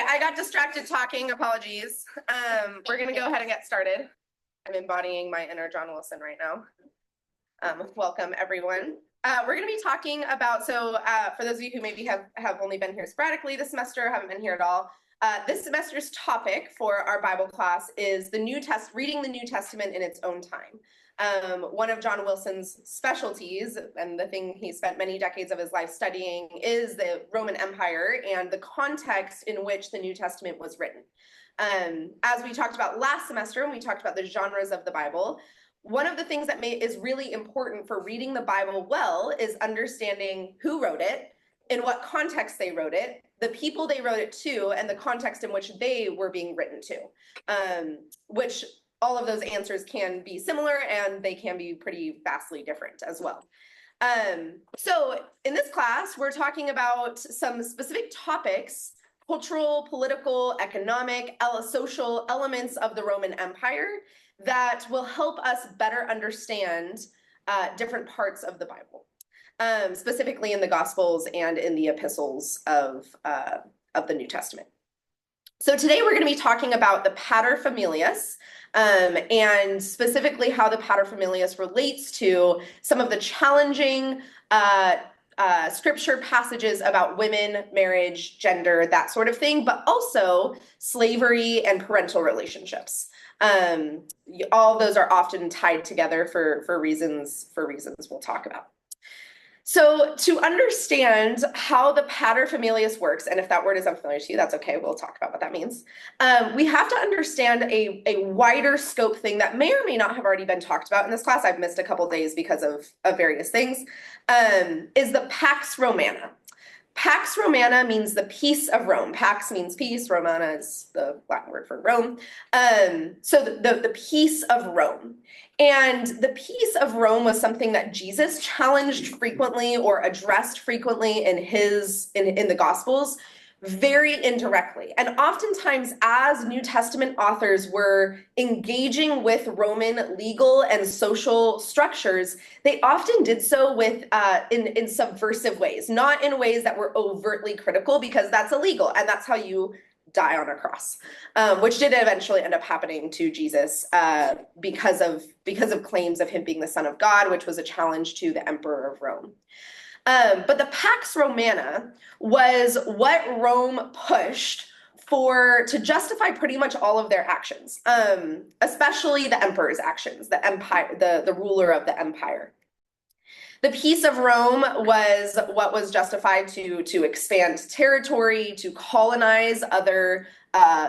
I got distracted talking. Apologies. We're going to go ahead and get started. I'm embodying my inner John Wilson right now. Welcome, everyone. We're going to be talking about, for those of you who maybe have only been here sporadically this semester, haven't been here at all, this semester's topic for our Bible class is reading the New Testament in its own time. One of John Wilson's specialties, and the thing he spent many decades of his life studying, is the Roman Empire and the context in which the New Testament was written. As we talked about last semester, when we talked about the genres of the Bible, one of the things that is really important for reading the Bible well is understanding who wrote it, in what context they wrote it, the people they wrote it to, and the context in which they were being written to, which all of those answers can be similar and they can be pretty vastly different as well. So in this class, we're talking about some specific topics, cultural, political, economic, social elements of the Roman Empire that will help us better understand different parts of the Bible, specifically in the Gospels and in the epistles of the New Testament. So today we're going to be talking about the Paterfamilias, and specifically how the Paterfamilias relates to some of the challenging scripture passages about women, marriage, gender, that sort of thing, but also slavery and parental relationships. All those are often tied together for reasons we'll talk about. So to understand how the paterfamilias works, and if that word is unfamiliar to you, that's okay, we'll talk about what that means. We have to understand a wider scope thing that may or may not have already been talked about in this class. I've missed a couple days because of various things, is the Pax Romana. Pax Romana means the peace of Rome. Pax means peace, Romana is the Latin word for Rome. So the peace of Rome. And the peace of Rome was something that Jesus challenged frequently or addressed frequently in the Gospels, very indirectly. And oftentimes, as New Testament authors were engaging with Roman legal and social structures, they often did so in subversive ways, not in ways that were overtly critical, because that's illegal, and that's how you die on a cross, which did eventually end up happening to Jesus because of claims of him being the Son of God, which was a challenge to the Emperor of Rome. But the Pax Romana was what Rome pushed to justify pretty much all of their actions, especially the emperor's actions, the empire, the ruler of the empire. The peace of Rome was what was justified to expand territory, to colonize other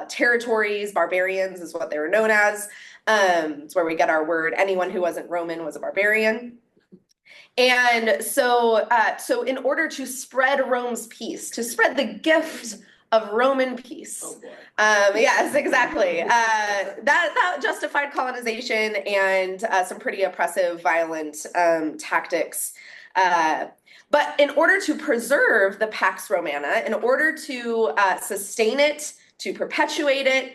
territories. Barbarians is what they were known as. It's where we get our word. Anyone who wasn't Roman was a barbarian. And so in order to spread Rome's peace, to spread the gift of Roman peace. Oh boy. Yes, exactly. That justified colonization and some pretty oppressive, violent tactics. But in order to preserve the Pax Romana, in order to sustain it, to perpetuate it,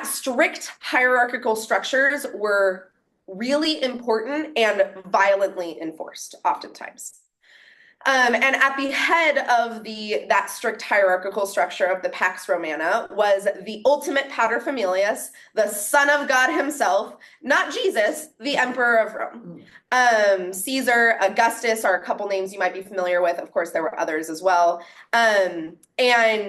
strict hierarchical structures were really important and violently enforced, oftentimes. And at the head of that strict hierarchical structure of the Pax Romana was the ultimate paterfamilias, the Son of God himself, not Jesus, the Emperor of Rome. Caesar, Augustus are a couple names you might be familiar with. Of course, there were others as well. And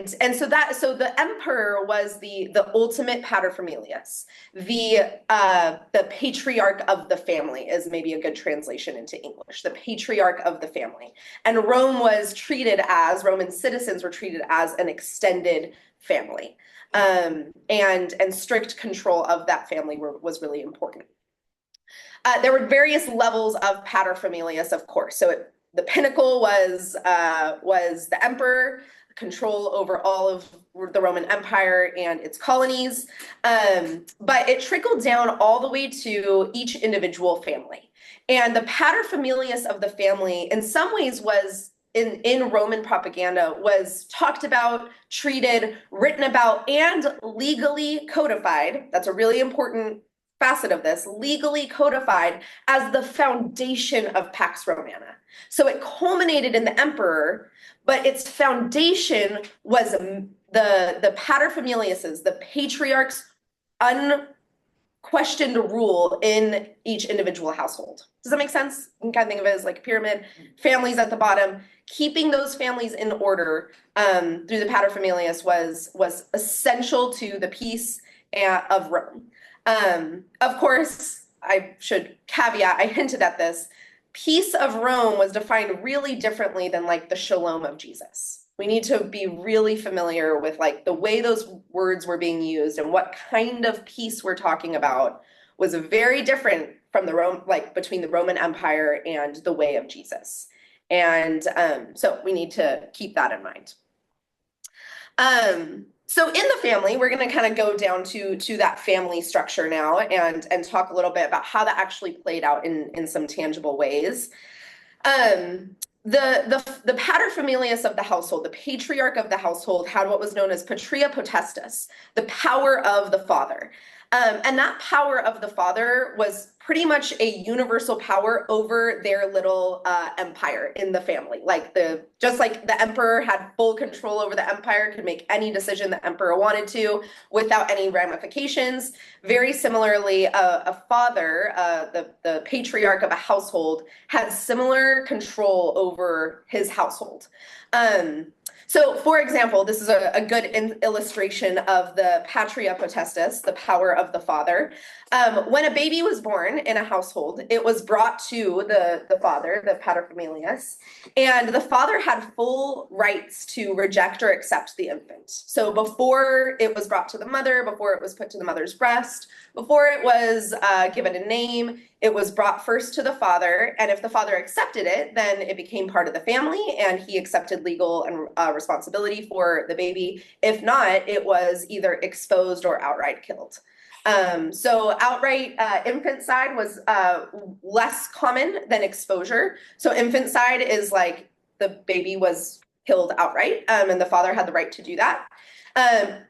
so the emperor was the ultimate paterfamilias, the patriarch of the family is maybe a good translation into English, the patriarch of the family. And Roman citizens were treated as an extended family. And strict control of that family was really important. There were various levels of paterfamilias, of course. So the pinnacle was the emperor, control over all of the Roman Empire and its colonies. But it trickled down all the way to each individual family. And the paterfamilias of the family, in some ways, was in Roman propaganda, was talked about, treated, written about, and legally codified. That's a really important facet of this, legally codified as the foundation of Pax Romana. So it culminated in the emperor, but its foundation was the paterfamiliases, the patriarchs' unquestioned rule in each individual household. Does that make sense? You can kind of think of it as like a pyramid, families at the bottom. Keeping those families in order through the paterfamilias was essential to the peace of Rome. Of course, I should caveat, I hinted at this, peace of Rome was defined really differently than like the shalom of Jesus. We need to be really familiar with like the way those words were being used and what kind of peace we're talking about was very different from the Rome, like between the Roman Empire and the way of Jesus. And so we need to keep that in mind. So in the family, we're going to kind of go down to that family structure now and talk a little bit about how that actually played out in some tangible ways. The paterfamilias of the household, the patriarch of the household, had what was known as patria potestas, the power of the father. And that power of the father was pretty much a universal power over their little empire in the family. Just like the emperor had full control over the empire, could make any decision the emperor wanted to without any ramifications. Very similarly, a father, the patriarch of a household, had similar control over his household. So, for example, this is a good illustration of the patria potestas, the power of the father. When a baby was born in a household, it was brought to the father, the paterfamilias, and the father had full rights to reject or accept the infant. So before it was brought to the mother, before it was put to the mother's breast, before it was given a name, it was brought first to the father, and if the father accepted it, then it became part of the family, and he accepted legal and responsibility for the baby. If not, it was either exposed or outright killed. So outright infanticide was less common than exposure. So infanticide is like the baby was killed outright, and the father had the right to do that.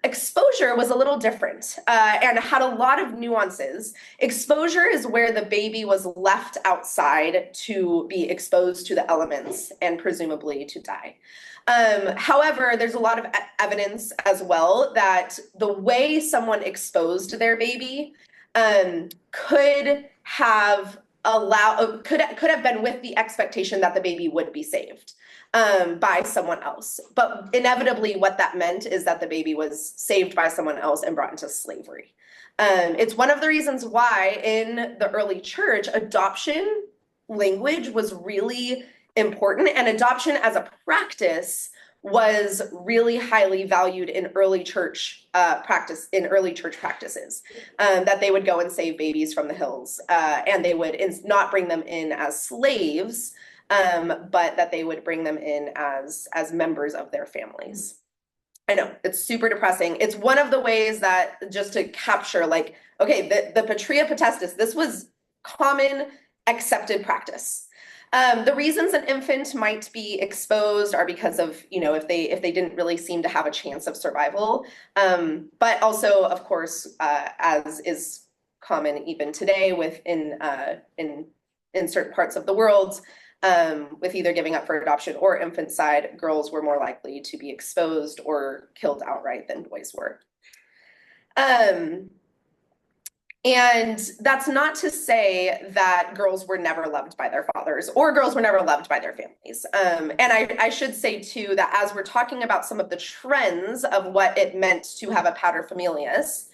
Exposure was a little different and had a lot of nuances. Exposure is where the baby was left outside to be exposed to the elements and presumably to die. However, there's a lot of evidence as well that the way someone exposed their baby could have been with the expectation that the baby would be saved by someone else. But inevitably, what that meant is that the baby was saved by someone else and brought into slavery. It's one of the reasons why in the early church, adoption language was really important, and adoption as a practice was really highly valued in early church practices. That they would go and save babies from the hills, and they would not bring them in as slaves, but that they would bring them in as members of their families. I know, it's super depressing. It's one of the ways that, just to capture, like, okay, the patria potestas, this was common accepted practice. The reasons an infant might be exposed are because of, if they didn't really seem to have a chance of survival. But also, of course, as is common even today in certain parts of the world, with either giving up for adoption or infanticide, girls were more likely to be exposed or killed outright than boys were. And that's not to say that girls were never loved by their fathers or girls were never loved by their families. And I should say too, that as we're talking about some of the trends of what it meant to have a paterfamilias,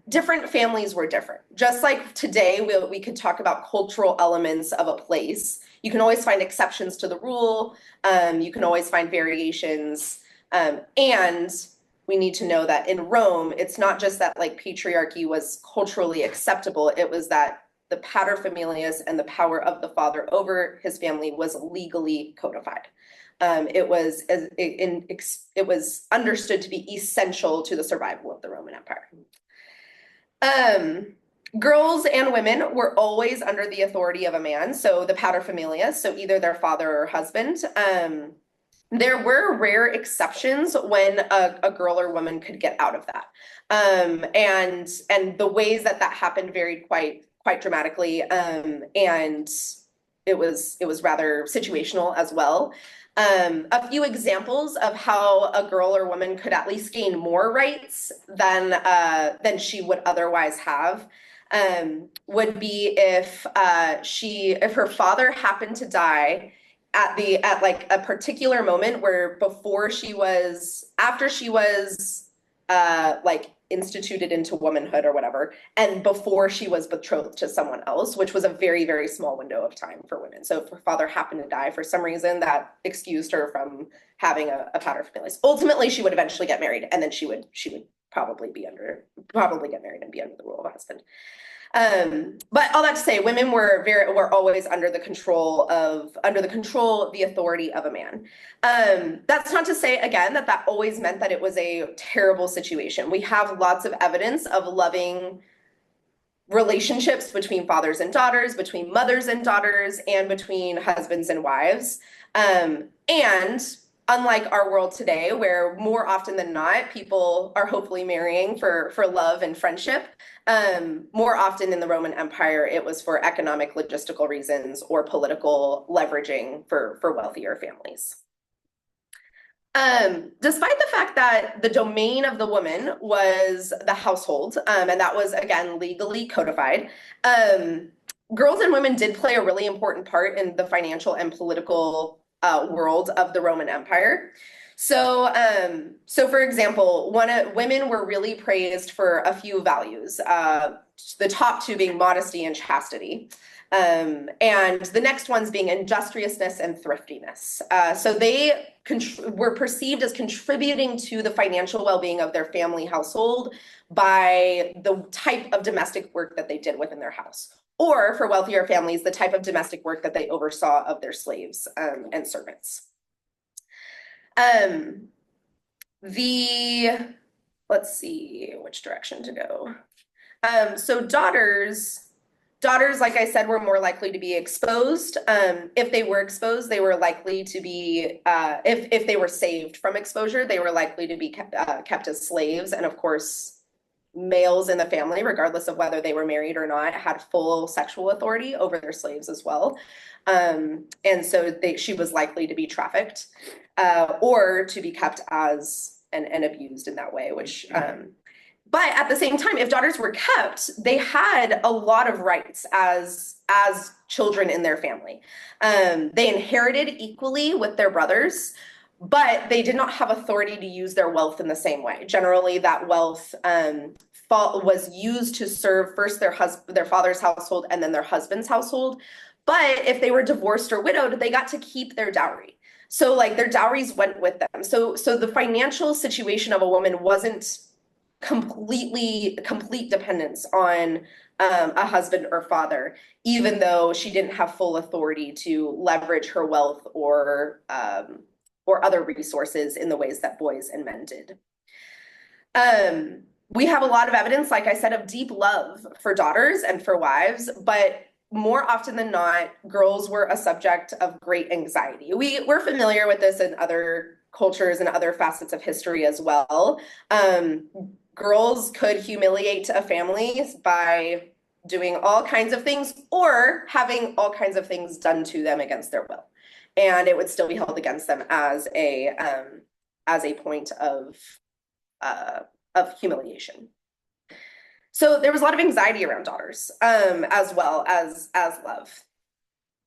different families were different. Just like today, we could talk about cultural elements of a place. You can always find exceptions to the rule. You can always find variations. And we need to know that in Rome, it's not just that like patriarchy was culturally acceptable. It was that the paterfamilias and the power of the father over his family was legally codified. It was understood to be essential to the survival of the Roman Empire. Girls and women were always under the authority of a man, so the paterfamilias, so either their father or husband. There were rare exceptions when a girl or woman could get out of that. And the ways that happened varied quite dramatically. And it was rather situational as well. A few examples of how a girl or woman could at least gain more rights than she would otherwise have would be if her father happened to die at like a particular moment where after she was like instituted into womanhood or whatever, and before she was betrothed to someone else, which was a very, very small window of time for women. So if her father happened to die for some reason, that excused her from having a paterfamilias. Ultimately, she would eventually get married, and then she would probably get married and be under the rule of a husband. But all that to say, women were always under the control, the authority of a man. That's not to say, again, that always meant that it was a terrible situation. We have lots of evidence of loving relationships between fathers and daughters, between mothers and daughters, and between husbands and wives. And unlike our world today, where more often than not, people are hopefully marrying for love and friendship, more often in the Roman Empire, it was for economic, logistical reasons or political leveraging for wealthier families. Despite the fact that the domain of the woman was the household, and that was, again, legally codified, girls and women did play a really important part in the financial and political world of the Roman Empire. So for example, women were really praised for a few values, the top two being modesty and chastity. And the next ones being industriousness and thriftiness. So they were perceived as contributing to the financial well-being of their family household by the type of domestic work that they did within their house. Or for wealthier families, the type of domestic work that they oversaw of their slaves and servants. Let's see which direction to go. So daughters, like I said, were more likely to be exposed. If they were exposed, they were likely to be, if they were saved from exposure, they were likely to be kept as slaves. And of course, males in the family, regardless of whether they were married or not, had full sexual authority over their slaves as well. And so she was likely to be trafficked or to be kept as and abused in that way, which but at the same time, if daughters were kept, they had a lot of rights as children in their family. They inherited equally with their brothers, but they did not have authority to use their wealth in the same way. Generally, that wealth was used to serve first their father's household and then their husband's household. But if they were divorced or widowed, they got to keep their dowry. So like their dowries went with them. So the financial situation of a woman wasn't complete dependence on a husband or father, even though she didn't have full authority to leverage her wealth or other resources in the ways that boys and men did. We have a lot of evidence, like I said, of deep love for daughters and for wives, but more often than not, girls were a subject of great anxiety. We're familiar with this in other cultures and other facets of history as well. Girls could humiliate a family by doing all kinds of things or having all kinds of things done to them against their will. And it would still be held against them as a point of humiliation. So there was a lot of anxiety around daughters, as well as love.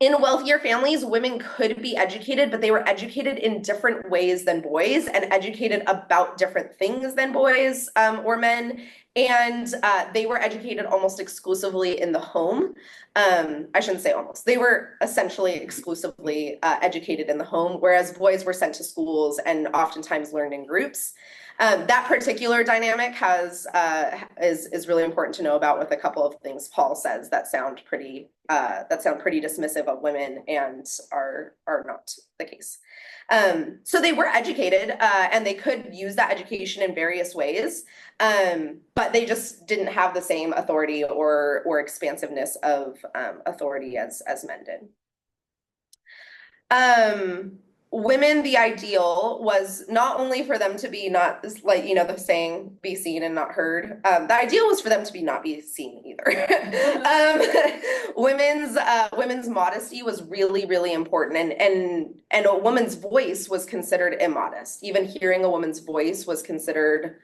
In wealthier families, women could be educated, but they were educated in different ways than boys and educated about different things than boys or men. And they were educated almost exclusively in the home. I shouldn't say almost. They were essentially exclusively educated in the home, whereas boys were sent to schools and oftentimes learned in groups. That particular dynamic is really important to know about, with a couple of things Paul says that sound pretty dismissive of women and are not the case. So they were educated and they could use that education in various ways, but they just didn't have the same authority or expansiveness of authority as men did. women, the ideal was not only for them to be not like, the saying, be seen and not heard. The ideal was for them to be not be seen either. Women's modesty was really, really important, and a woman's voice was considered immodest. Even hearing a woman's voice was considered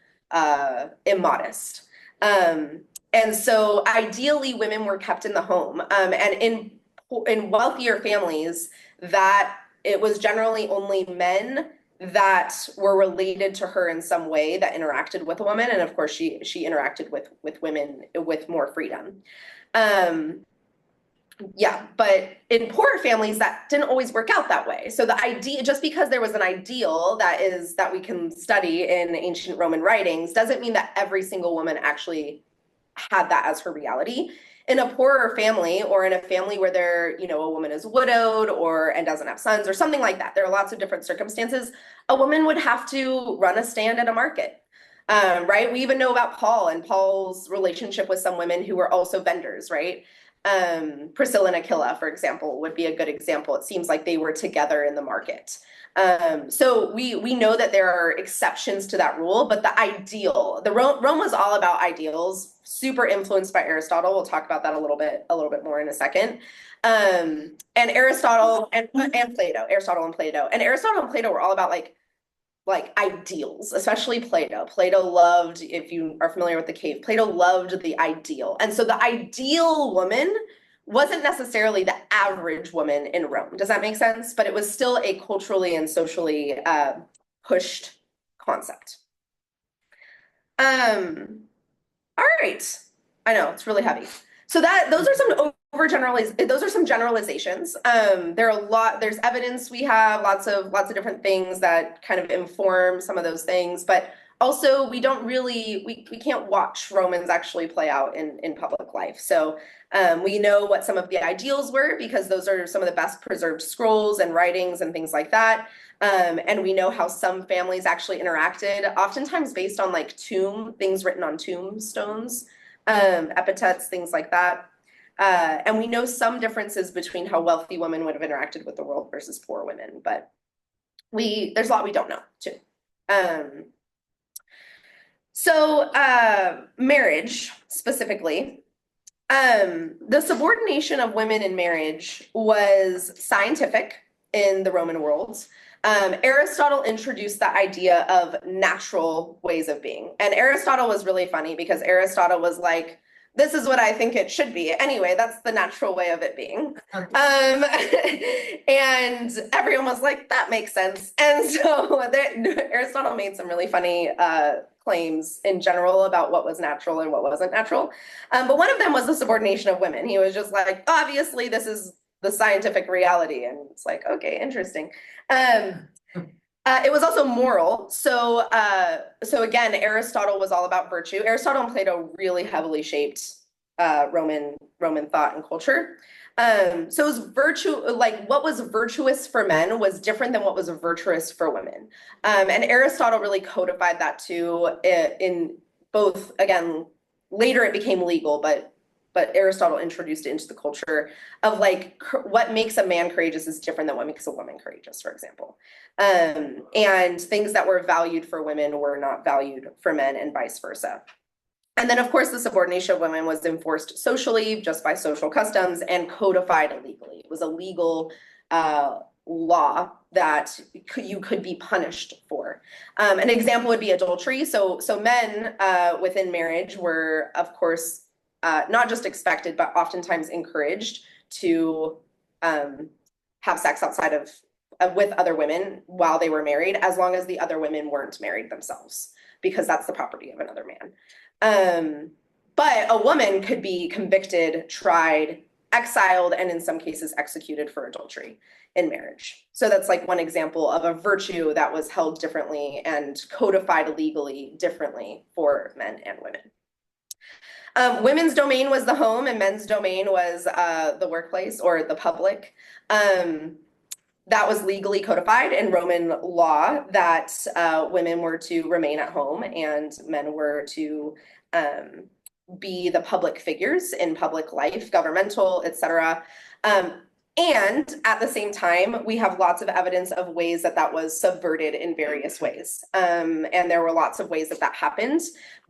immodest. And so ideally women were kept in the home. And in wealthier families, that it was generally only men that were related to her in some way that interacted with a woman. And of course, she interacted with women with more freedom. Yeah, but in poorer families, that didn't always work out that way. So the idea, just because there was an ideal that we can study in ancient Roman writings, doesn't mean that every single woman actually had that as her reality. In a poorer family, or in a family where a woman is widowed and doesn't have sons or something like that, there are lots of different circumstances. A woman would have to run a stand at a market, right? We even know about Paul and Paul's relationship with some women who were also vendors, right? Priscilla and Aquila, for example, would be a good example. It seems like they were together in the market. So we know that there are exceptions to that rule, but the ideal, Rome was all about ideals, super influenced by Aristotle. We'll talk about that a little bit more in a second. And Aristotle and Plato, and Aristotle and Plato were all about like ideals, especially Plato. Plato loved, if you are familiar with the cave, Plato loved the ideal. And so the ideal woman wasn't necessarily the average woman in Rome. Does that make sense? But it was still a culturally and socially pushed concept. All right. I know, it's really heavy. So those are some generalizations. There's evidence, we have lots of different things that kind of inform some of those things, but also we can't watch Romans actually play out in public life. So we know what some of the ideals were because those are some of the best preserved scrolls and writings and things like that. And we know how some families actually interacted, oftentimes based on like things written on tombstones, epitaphs, things like that. And we know some differences between how wealthy women would have interacted with the world versus poor women, but there's a lot we don't know too. So marriage specifically, the subordination of women in marriage was scientific in the Roman world. Aristotle introduced the idea of natural ways of being. And Aristotle was really funny because Aristotle was like, this is what I think it should be. Anyway, that's the natural way of it being. And everyone was like, that makes sense. And so Aristotle made some really funny claims in general about what was natural and what wasn't natural. But one of them was the subordination of women. He was just like, obviously, this is the scientific reality. And it's like, okay, interesting. It was also moral. So again, Aristotle was all about virtue. Aristotle and Plato really heavily shaped Roman thought and culture. So it was virtue, like what was virtuous for men was different than what was virtuous for women. And Aristotle really codified that too in both, again, later it became legal, but Aristotle introduced it into the culture of like what makes a man courageous is different than what makes a woman courageous, for example. And things that were valued for women were not valued for men and vice versa. And then, of course, the subordination of women was enforced socially, just by social customs, and codified legally. It was a legal law that you could be punished for. An example would be adultery. So men within marriage were, of course, not just expected, but oftentimes encouraged to have sex outside of with other women while they were married, as long as the other women weren't married themselves, because that's the property of another man. But a woman could be convicted, tried, exiled, and in some cases executed for adultery in marriage. So that's like one example of a virtue that was held differently and codified legally differently for men and women. Women's domain was the home and men's domain was the workplace or the public. That was legally codified in Roman law that women were to remain at home and men were to be the public figures in public life, governmental, etc. And at the same time, we have lots of evidence of ways that that was subverted in various ways. And there were lots of ways that that happened.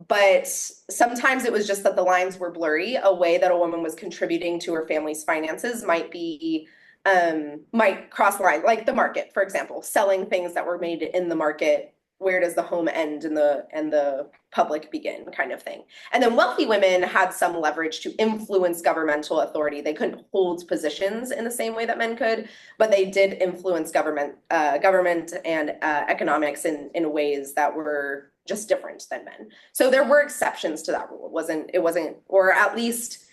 But sometimes it was just that the lines were blurry. A way that a woman was contributing to her family's finances might cross the line, like the market, for example, selling things that were made in the market. Where does the home end and the public begin, kind of thing. And then wealthy women had some leverage to influence governmental authority. They couldn't hold positions in the same way that men could, but they did influence government and economics in ways that were just different than men. So there were exceptions to that rule. It wasn't, or at least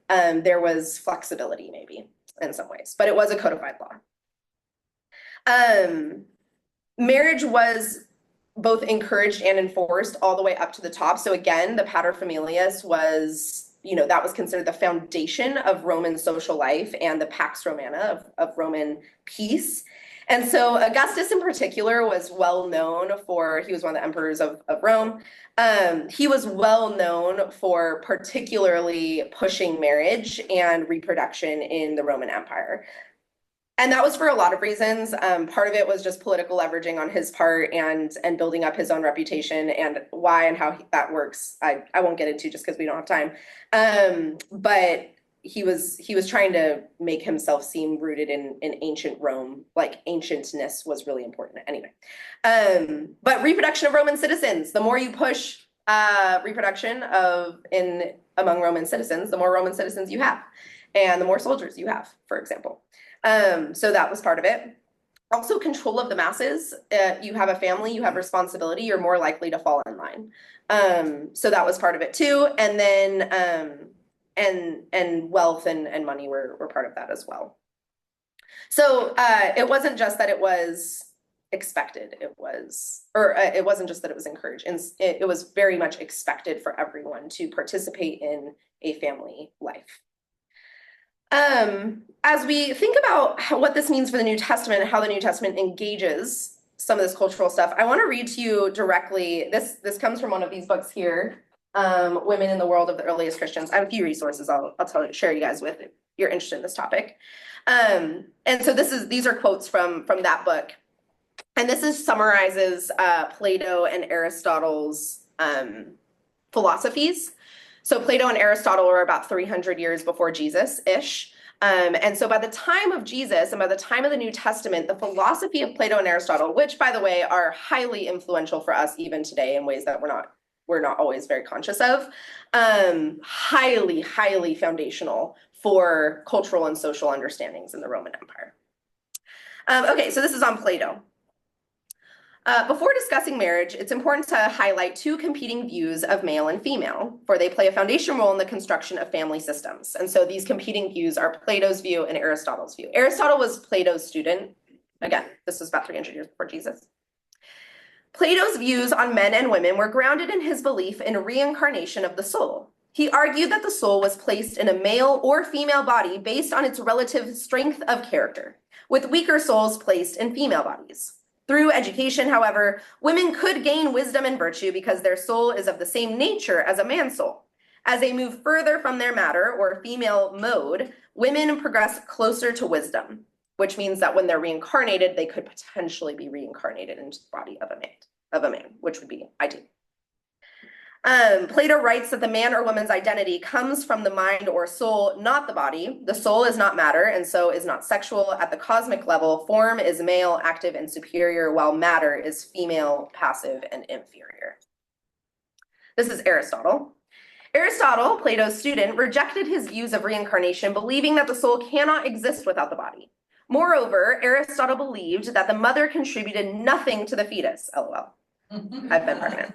there was flexibility maybe in some ways, but it was a codified law. Marriage was both encouraged and enforced all the way up to the top. So again, the Paterfamilias was, that was considered the foundation of Roman social life and the Pax Romana of Roman peace. And so Augustus in particular was well known for, he was one of the emperors of Rome. He was well known for particularly pushing marriage and reproduction in the Roman Empire. And that was for a lot of reasons. Part of it was just political leveraging on his part and building up his own reputation, and why and how that works. I won't get into just because we don't have time. But he was trying to make himself seem rooted in ancient Rome, like ancientness was really important anyway. But reproduction of Roman citizens, the more you push reproduction among Roman citizens, the more Roman citizens you have, and the more soldiers you have, for example. So that was part of it. Also, control of the masses. You have a family, you have responsibility, you're more likely to fall in line. So that was part of it too. And then and wealth and money were part of that as well. So it wasn't just that it was expected, it wasn't just that it was encouraged. And it was very much expected for everyone to participate in a family life. As we think about what this means for the New Testament and how the New Testament engages some of this cultural stuff, I want to read to you directly. This comes from one of these books here, Women in the World of the Earliest Christians. I have a few resources I'll share you guys with if you're interested in this topic. And so these are quotes from that book. And this summarizes Plato and Aristotle's philosophies. So Plato and Aristotle were about 300 years before Jesus-ish. And so by the time of Jesus and by the time of the New Testament, the philosophy of Plato and Aristotle, which by the way are highly influential for us even today in ways that we're not always very conscious of, highly, highly foundational for cultural and social understandings in the Roman Empire. Okay, so this is on Plato. Before discussing marriage, it's important to highlight two competing views of male and female, for they play a foundational role in the construction of family systems. And so these competing views are Plato's view and Aristotle's view. Aristotle was Plato's student. Again, this was about 300 years before Jesus. Plato's views on men and women were grounded in his belief in reincarnation of the soul. He argued that the soul was placed in a male or female body based on its relative strength of character, with weaker souls placed in female bodies. Through education, however, women could gain wisdom and virtue because their soul is of the same nature as a man's soul. As they move further from their matter or female mode, women progress closer to wisdom, which means that when they're reincarnated, they could potentially be reincarnated into the body of a man, which would be ideal. Plato writes that the man or woman's identity comes from the mind or soul, not the body. The soul is not matter and so is not sexual. At the cosmic level, form is male, active, and superior, while matter is female, passive, and inferior. This is Aristotle. Aristotle, Plato's student, rejected his views of reincarnation, believing that the soul cannot exist without the body. Moreover, Aristotle believed that the mother contributed nothing to the fetus. LOL. I've been pregnant.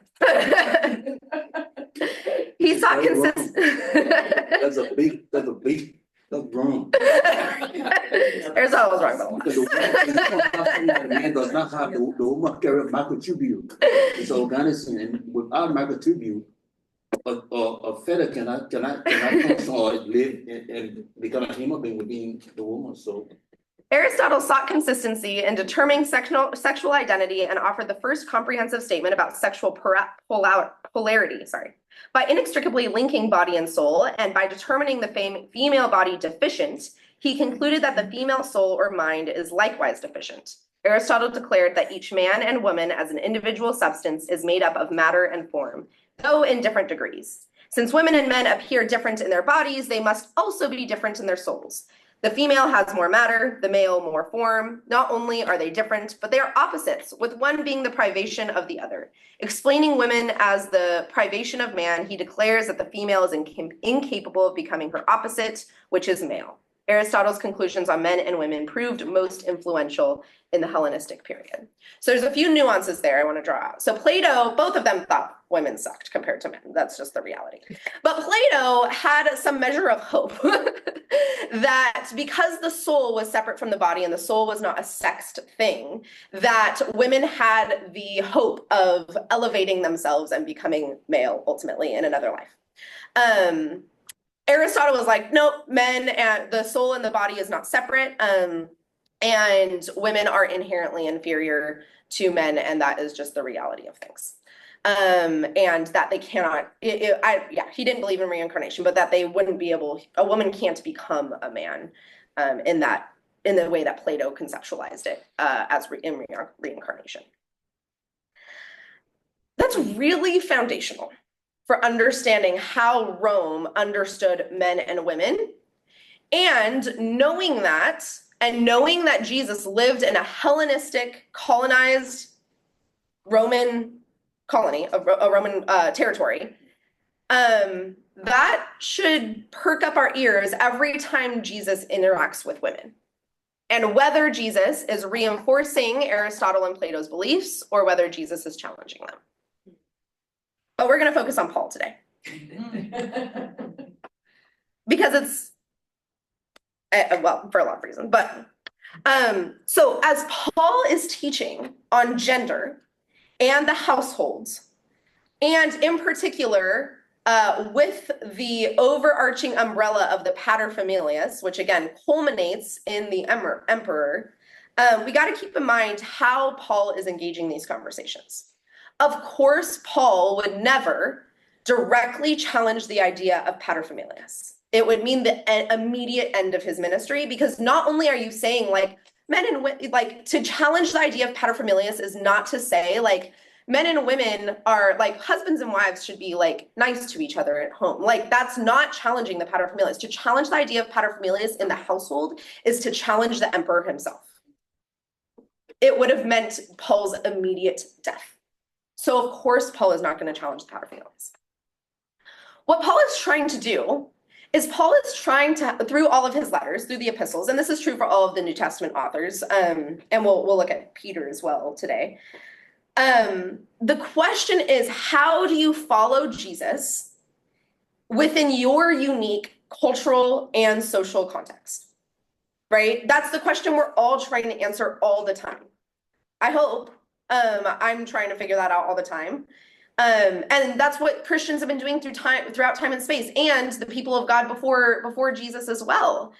He sought consistency. That's wrong. Aristotle was wrong about Because the man does not have the woman carry microtubule. It's organism, and without microtubule, a feather cannot function or live and become a human being within the woman. So Aristotle sought consistency in determining sexual identity and offered the first comprehensive statement about sexual polarity, by inextricably linking body and soul, and by determining the female body deficient, he concluded that the female soul or mind is likewise deficient. Aristotle declared that each man and woman as an individual substance is made up of matter and form, though in different degrees. Since women and men appear different in their bodies, they must also be different in their souls. The female has more matter, the male more form. Not only are they different, but they are opposites, with one being the privation of the other. Explaining women as the privation of man, he declares that the female is incapable of becoming her opposite, which is male. Aristotle's conclusions on men and women proved most influential in the Hellenistic period. So there's a few nuances there I want to draw out. So Plato, both of them thought women sucked compared to men. That's just the reality. But Plato had some measure of hope that because the soul was separate from the body and the soul was not a sexed thing, that women had the hope of elevating themselves and becoming male ultimately in another life. Aristotle was like, nope, men and the soul and the body is not separate. And women are inherently inferior to men, and that is just the reality of things. And that they cannot, he didn't believe in reincarnation, but that they wouldn't be able, a woman can't become a man in the way that Plato conceptualized it as reincarnation. That's really foundational for understanding how Rome understood men and women. And knowing that Jesus lived in a Hellenistic colonized Roman colony, a Roman territory, that should perk up our ears every time Jesus interacts with women. And whether Jesus is reinforcing Aristotle and Plato's beliefs or whether Jesus is challenging them. But we're going to focus on Paul today. Because it's, well, for a lot of reasons. But so as Paul is teaching on gender and the households, and in particular, with the overarching umbrella of the Paterfamilias, which again culminates in the emperor, we got to keep in mind how Paul is engaging these conversations. Of course, Paul would never directly challenge the idea of paterfamilias. It would mean the immediate end of his ministry, because not only are you saying like men and women, like to challenge the idea of paterfamilias is not to say like men and women are like husbands and wives should be like nice to each other at home. Like that's not challenging the paterfamilias. To challenge the idea of paterfamilias in the household is to challenge the emperor himself. It would have meant Paul's immediate death. So of course, Paul is not going to challenge the paterfamilias. What Paul is trying to do is Paul is trying to, through all of his letters, through the epistles, and this is true for all of the New Testament authors, and we'll look at Peter as well today. The question is, how do you follow Jesus within your unique cultural and social context? Right? That's the question we're all trying to answer all the time. I hope. I'm trying to figure that out all the time. And that's what Christians have been doing throughout time and space, and the people of God before Jesus as well.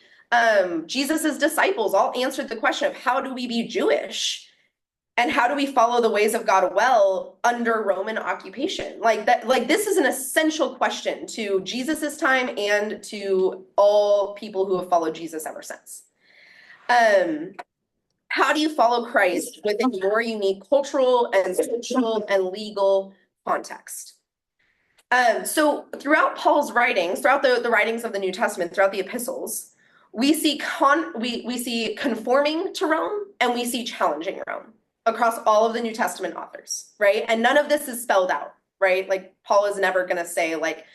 Jesus's disciples all answered the question of how do we be Jewish? And how do we follow the ways of God well under Roman occupation? Like that, like this is an essential question to Jesus's time and to all people who have followed Jesus ever since. How do you follow Christ within your unique cultural and social and legal context? So throughout Paul's writings, throughout the writings of the New Testament, throughout the epistles, we see conforming to Rome and we see challenging Rome across all of the New Testament authors, right? And none of this is spelled out, right? Like Paul is never going to say like,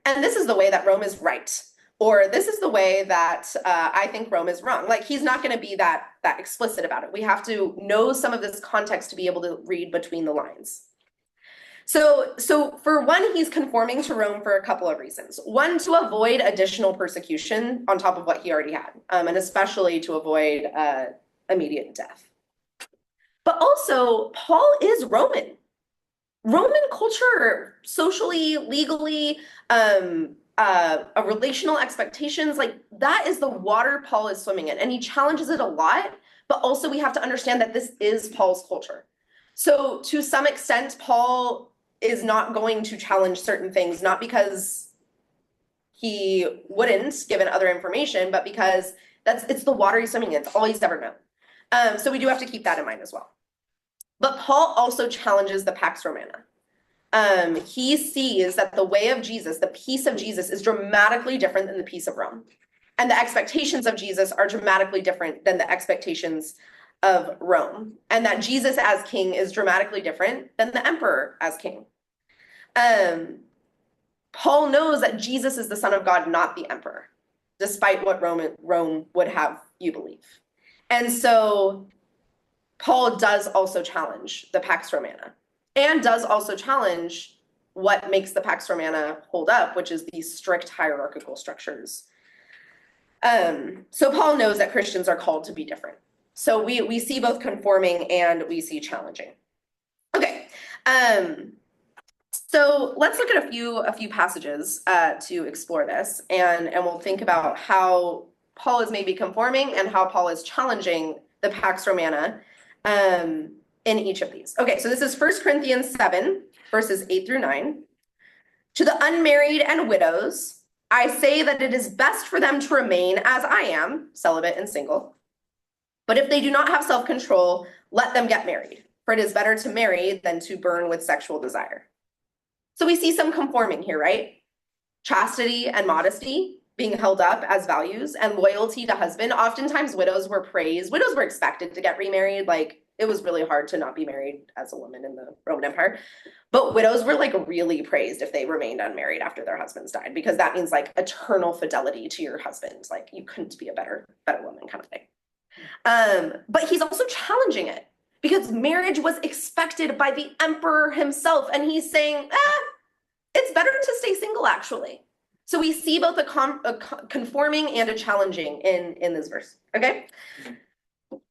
and this is the way that Rome is right, or this is the way that I think Rome is wrong. Like he's not going to be that explicit about it. We have to know some of this context to be able to read between the lines. So for one, he's conforming to Rome for a couple of reasons. One, to avoid additional persecution on top of what he already had, and especially to avoid immediate death. But also, Paul is Roman. Roman culture, socially, legally, relational expectations, like that is the water Paul is swimming in. And he challenges it a lot, but also we have to understand that this is Paul's culture. So to some extent, Paul is not going to challenge certain things, not because he wouldn't given other information, but because It's the water he's swimming in. It's all he's ever known. So we do have to keep that in mind as well. But Paul also challenges the Pax Romana. He sees that the way of Jesus, the peace of Jesus, is dramatically different than the peace of Rome. And the expectations of Jesus are dramatically different than the expectations of Rome. And that Jesus as king is dramatically different than the emperor as king. Paul knows that Jesus is the Son of God, not the emperor, despite what Rome would have you believe. And so Paul does also challenge the Pax Romana, and does also challenge what makes the Pax Romana hold up, which is these strict hierarchical structures. So Paul knows that Christians are called to be different. So we see both conforming and we see challenging. Okay, so let's look at a few passages to explore this, and we'll think about how Paul is maybe conforming and how Paul is challenging the Pax Romana in each of these. Okay, so this is 1 Corinthians 7, verses 8 through 9. To the unmarried and widows, I say that it is best for them to remain as I am, celibate and single. But if they do not have self-control, let them get married, for it is better to marry than to burn with sexual desire. So we see some conforming here, right? Chastity and modesty being held up as values, and loyalty to husband. Oftentimes widows were praised. Widows were expected to get remarried. Like, it was really hard to not be married as a woman in the Roman Empire. But widows were like really praised if they remained unmarried after their husbands died, because that means like eternal fidelity to your husband. Like, you couldn't be a better woman kind of thing. But he's also challenging it, because marriage was expected by the emperor himself. And he's saying, it's better to stay single, actually. So we see both a conforming and a challenging in this verse, okay? 1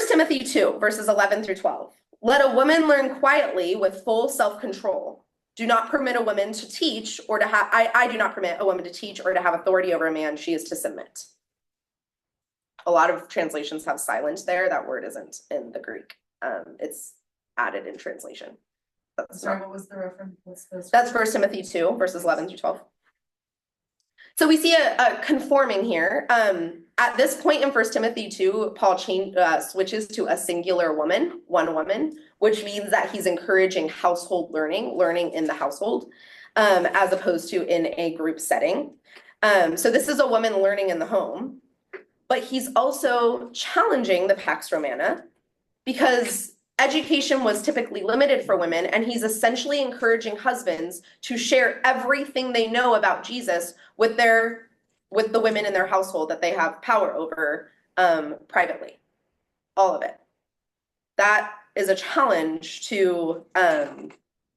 Timothy 2, verses 11 through 12. Let a woman learn quietly with full self-control. Do not permit a woman to teach or to have, I do not permit a woman to teach or to have authority over a man. She is to submit. A lot of translations have silent there. That word isn't in the Greek. It's added in translation. Sorry, what was the reference? That's 1 Timothy 2, verses 11 through 12. So we see a conforming here. At this point in 1 Timothy 2, Paul switches to a singular woman, one woman, which means that he's encouraging household learning in the household, as opposed to in a group setting. So this is a woman learning in the home, but he's also challenging the Pax Romana, because education was typically limited for women, and he's essentially encouraging husbands to share everything they know about Jesus with the women in their household that they have power over privately. All of it. That is a challenge to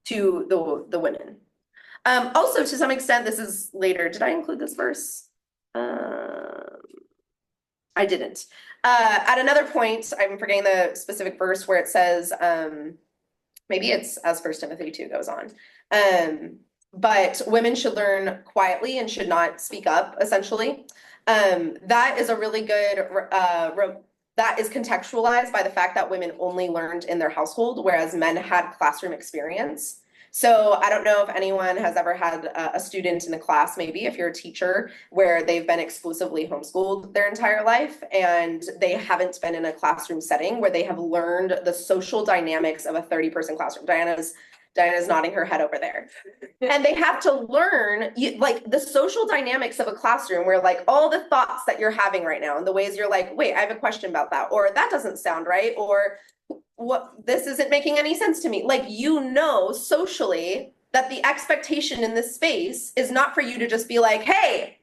the women. Also, to some extent, this is later. Did I include this verse? I didn't. At another point, I'm forgetting the specific verse where it says, maybe it's as 1 Timothy 2 goes on, but women should learn quietly and should not speak up, essentially. That is a really good, that is contextualized by the fact that women only learned in their household, whereas men had classroom experience. So I don't know if anyone has ever had a student in a class, maybe if you're a teacher, where they've been exclusively homeschooled their entire life and they haven't been in a classroom setting where they have learned the social dynamics of a 30-person classroom. Diana's nodding her head over there. And they have to learn like the social dynamics of a classroom, where like all the thoughts that you're having right now and the ways you're like, wait, I have a question about that, or that doesn't sound right, or what, this isn't making any sense to me. Like, you know, socially that the expectation in this space is not for you to just be like, hey,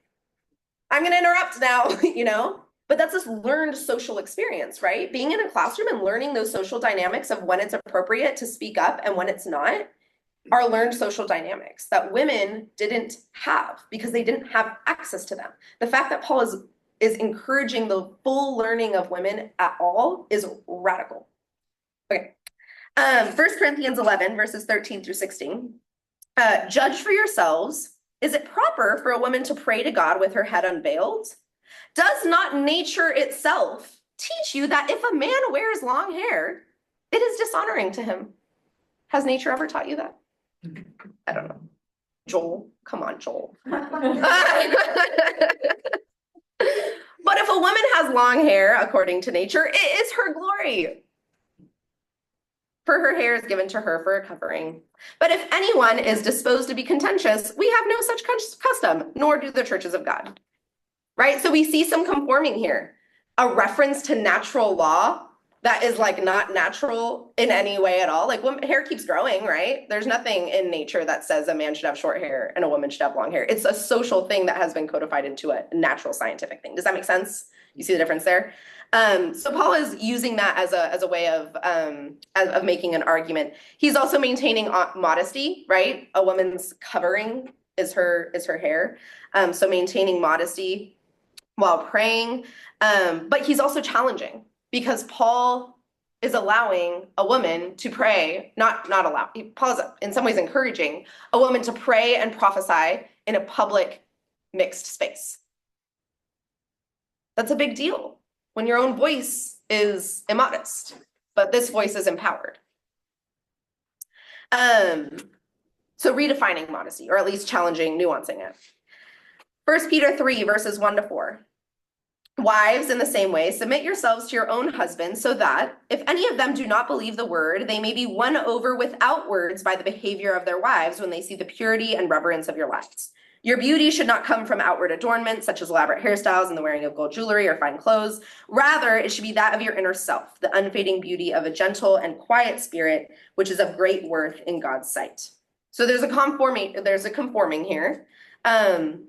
I'm going to interrupt now, you know, but that's this learned social experience, right? Being in a classroom and learning those social dynamics of when it's appropriate to speak up and when it's not are learned social dynamics that women didn't have because they didn't have access to them. The fact that Paul is encouraging the full learning of women at all is radical. Okay. 1 Corinthians 11, verses 13 through 16. Judge for yourselves. Is it proper for a woman to pray to God with her head unveiled? Does not nature itself teach you that if a man wears long hair, it is dishonoring to him? Has nature ever taught you that? I don't know. Joel, come on, Joel. But if if a woman has long hair, according to nature, it is her glory. For her hair is given to her for a covering. But if anyone is disposed to be contentious, we have no such custom, nor do the churches of God. Right? So we see some conforming here. A reference to natural law that is like not natural in any way at all. Like hair keeps growing, right? There's nothing in nature that says a man should have short hair and a woman should have long hair. It's a social thing that has been codified into a natural scientific thing. Does that make sense? You see the difference there? So Paul is using that as a way of making an argument. He's also maintaining modesty, right? A woman's covering is her hair. So maintaining modesty while praying. But he's also challenging because Paul is allowing a woman to pray, not allow. Paul is in some ways encouraging a woman to pray and prophesy in a public mixed space. That's a big deal when your own voice is immodest, but this voice is empowered. So redefining modesty, or at least challenging, nuancing it. 1 Peter 3, verses 1-4. Wives, in the same way, submit yourselves to your own husbands, so that, if any of them do not believe the word, they may be won over without words by the behavior of their wives when they see the purity and reverence of your lives. Your beauty should not come from outward adornment, such as elaborate hairstyles and the wearing of gold jewelry or fine clothes. Rather, it should be that of your inner self, the unfading beauty of a gentle and quiet spirit, which is of great worth in God's sight. So there's a conforming here.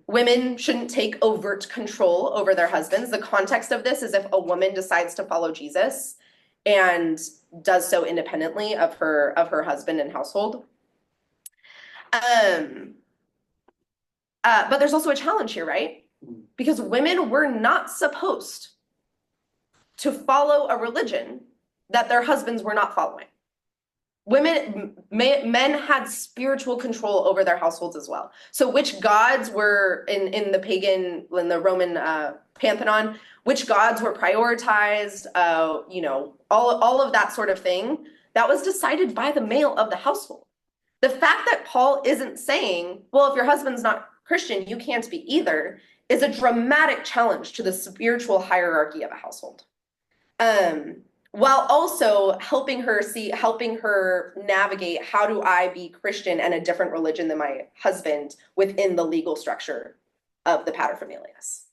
Women shouldn't take overt control over their husbands. The context of this is if a woman decides to follow Jesus and does so independently of her husband and household. But there's also a challenge here, right? Because women were not supposed to follow a religion that their husbands were not following. Men had spiritual control over their households as well. So which gods were in the Roman pantheon, which gods were prioritized, all of that sort of thing, that was decided by the male of the household. The fact that Paul isn't saying, well, if your husband's not Christian, you can't be either, is a dramatic challenge to the spiritual hierarchy of a household. While also helping her navigate, how do I be Christian and a different religion than my husband within the legal structure of the Paterfamilias?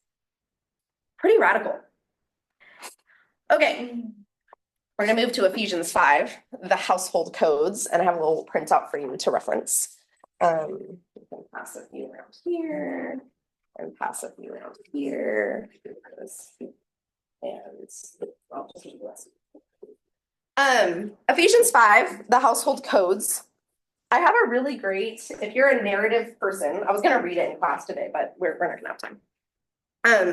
Pretty radical. Okay, we're going to move to Ephesians 5, the household codes, and I have a little printout for you to reference. You can pass a few around here, and pass a few around here, and I'll just do this. Ephesians 5, the household codes. I have a really great, if you're a narrative person, I was going to read it in class today, but we're not going to have time.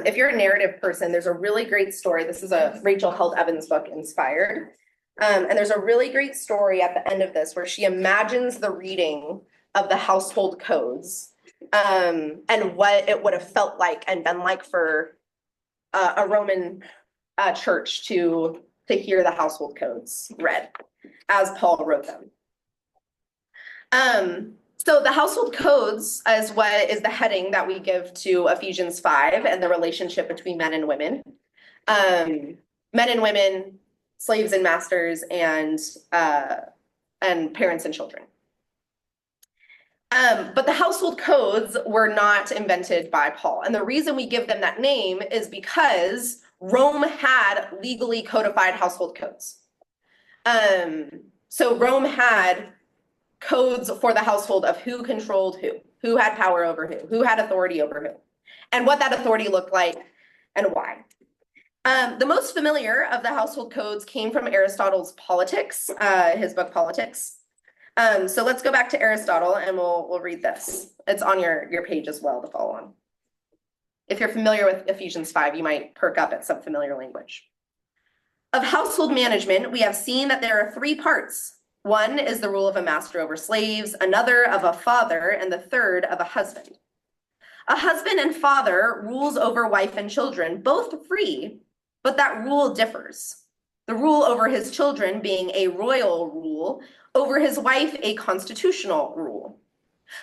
If you're a narrative person, there's a really great story. This is a Rachel Held Evans book, Inspired. And there's a really great story at the end of this where she imagines the reading of the household codes and what it would have felt like and been like for a Roman church to hear the household codes read as Paul wrote them. So the household codes is what is the heading that we give to Ephesians 5 and the relationship between men and women. Men and women, slaves and masters, and parents and children. But the household codes were not invented by Paul. And the reason we give them that name is because Rome had legally codified household codes. So Rome had codes for the household of who controlled who had power over who had authority over who, and what that authority looked like and why. The most familiar of the household codes came from Aristotle's Politics, his book Politics. So let's go back to Aristotle and we'll read this. It's on your page as well to follow on. If you're familiar with Ephesians 5, you might perk up at some familiar language. Of household management, we have seen that there are 3 parts. One is the rule of a master over slaves, another of a father, and the third of a husband. A husband and father rules over wife and children, both free, but that rule differs. The rule over his children being a royal rule, over his wife a constitutional rule.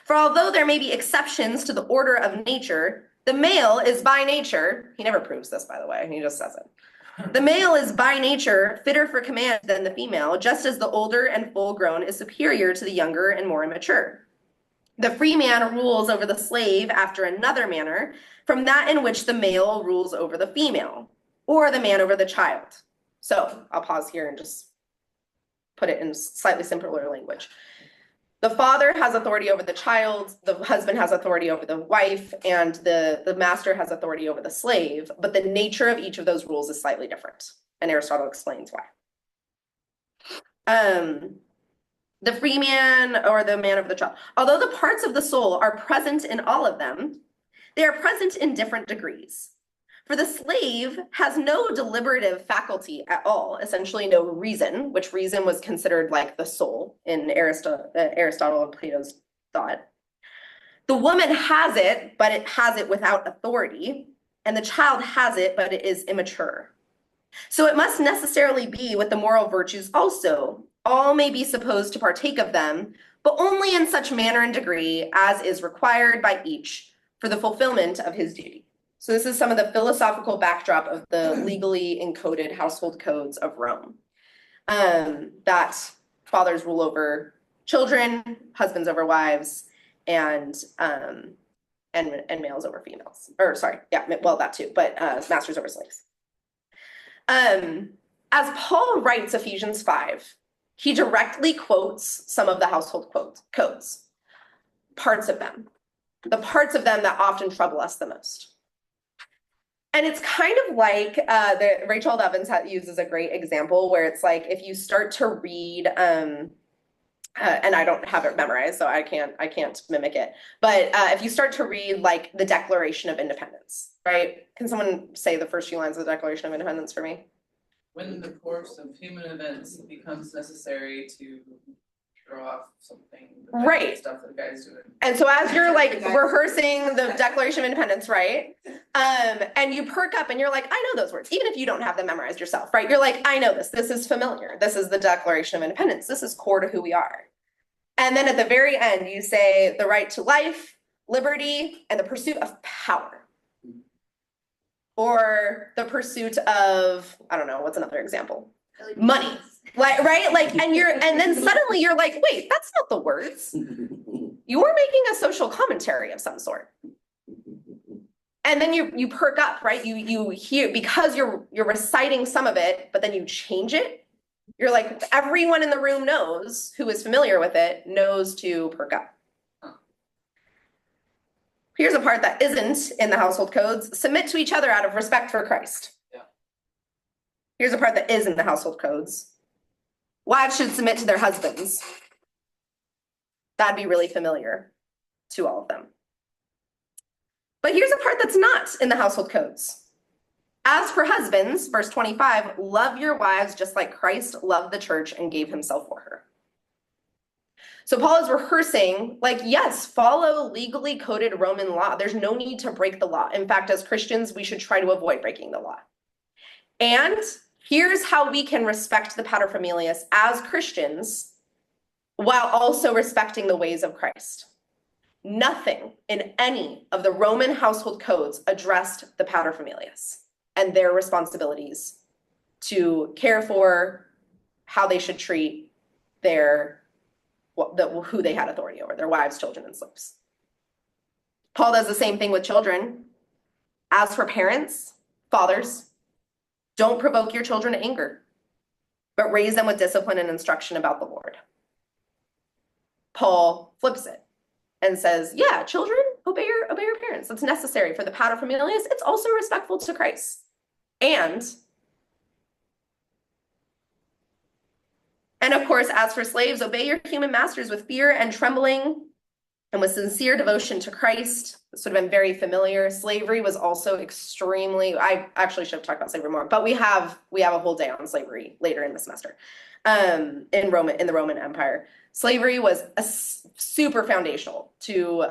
For although there may be exceptions to the order of nature, The male is by nature, he never proves this, by the way, he just says it. The male is by nature fitter for command than the female, just as the older and full-grown is superior to the younger and more immature. The free man rules over the slave after another manner, from that in which the male rules over the female, or the man over the child. So I'll pause here and just put it in slightly simpler language. The father has authority over the child, the husband has authority over the wife, and the master has authority over the slave, but the nature of each of those rules is slightly different. And Aristotle explains why. The free man or the man over the child, although the parts of the soul are present in all of them, they are present in different degrees. For the slave has no deliberative faculty at all, essentially no reason, which reason was considered like the soul in Aristotle and Plato's thought. The woman has it, but it has it without authority, and the child has it, but it is immature. So it must necessarily be with the moral virtues also. All may be supposed to partake of them, but only in such manner and degree as is required by each for the fulfillment of his duty. So this is some of the philosophical backdrop of the legally encoded household codes of Rome. That fathers rule over children, husbands over wives, and males over females. Or sorry, yeah, well that too, but masters over slaves. As Paul writes Ephesians 5, he directly quotes some of the household codes, parts of them, the parts of them that often trouble us the most. And it's kind of like Rachel Evans uses a great example where it's like if you start to read, and I don't have it memorized, so I can't mimic it. But if you start to read like the Declaration of Independence, right? Can someone say the first few lines of the Declaration of Independence for me? When in the course of human events it becomes necessary to throw off something, right, stuff that the guy's doing. And so as you're like rehearsing the Declaration of Independence, right? And you perk up and you're like, I know those words, even if you don't have them memorized yourself, right? You're like, I know this. This is familiar. This is the Declaration of Independence. This is core to who we are. And then at the very end, you say the right to life, liberty, and the pursuit of power. Or the pursuit of, I don't know, what's another example? Money. Like, right? Like, and then suddenly you're like, wait, that's not the words. You're making a social commentary of some sort. And then you perk up, right? You hear, because you're reciting some of it, but then you change it. You're like, everyone in the room knows, who is familiar with it, knows to perk up. Here's a part that isn't in the household codes. Submit to each other out of respect for Christ. Yeah. Here's a part that is in the household codes. Wives should submit to their husbands. That'd be really familiar to all of them. But here's a part that's not in the household codes. As for husbands, verse 25, love your wives just like Christ loved the church and gave himself for her. So Paul is rehearsing, like, yes, follow legally coded Roman law. There's no need to break the law. In fact, as Christians, we should try to avoid breaking the law. And here's how we can respect the Paterfamilias as Christians while also respecting the ways of Christ. Nothing in any of the Roman household codes addressed the Paterfamilias and their responsibilities to care for, how they should treat who they had authority over, their wives, children, and slaves. Paul does the same thing with children. As for parents, fathers, don't provoke your children to anger, but raise them with discipline and instruction about the Lord. Paul flips it and says, yeah, children, obey your parents. That's necessary for the paterfamilias. It's also respectful to Christ. And of course, as for slaves, obey your human masters with fear and trembling and with sincere devotion to Christ. This would have been very familiar. Slavery was also extremely, I actually should have talked about slavery more, but we have a whole day on slavery later in the semester in the Roman Empire. Slavery was super foundational to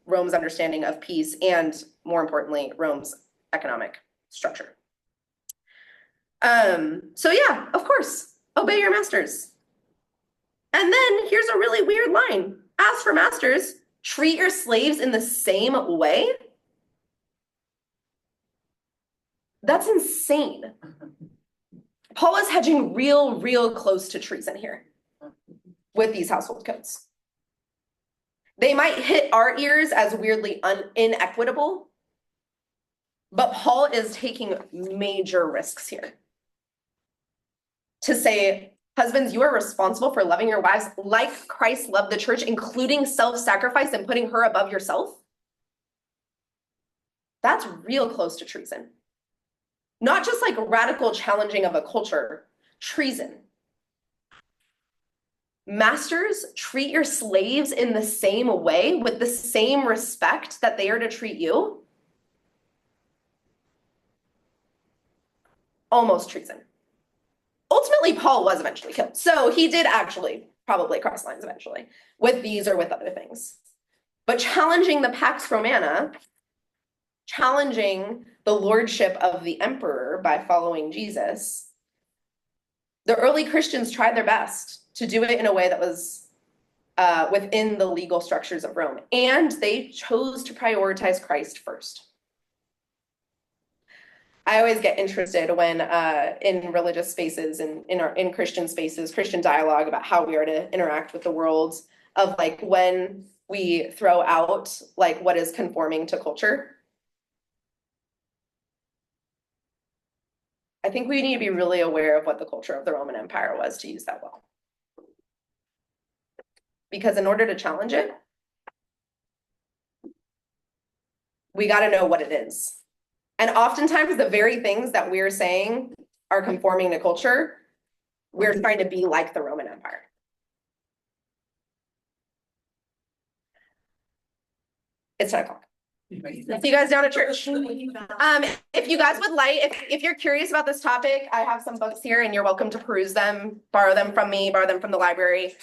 Rome's understanding of peace and, more importantly, Rome's economic structure. So yeah, of course, obey your masters. And then here's a really weird line. As for masters, treat your slaves in the same way. That's insane. Paul is hedging real close to treason here with these household codes. They might hit our ears as weirdly inequitable, but Paul is taking major risks here. To say, husbands, you are responsible for loving your wives like Christ loved the church, including self-sacrifice and putting her above yourself. That's real close to treason. Not just like radical challenging of a culture, treason. Masters, treat your slaves in the same way with the same respect that they are to treat you. Almost treason. Ultimately, Paul was eventually killed. So he did actually probably cross lines eventually with these or with other things. But challenging the Pax Romana, challenging the lordship of the emperor by following Jesus, the early Christians tried their best to do it in a way that was within the legal structures of Rome. And they chose to prioritize Christ first. I always get interested when in religious spaces and in Christian spaces, Christian dialogue about how we are to interact with the world, of like when we throw out like what is conforming to culture. I think we need to be really aware of what the culture of the Roman Empire was, to use that well. Because in order to challenge it, we got to know what it is. And oftentimes the very things that we're saying are conforming to culture, we're trying to be like the Roman Empire. It's 10:00. See you guys down at church. If you guys would like, if you're curious about this topic, I have some books here and you're welcome to peruse them, borrow them from me, borrow them from the library.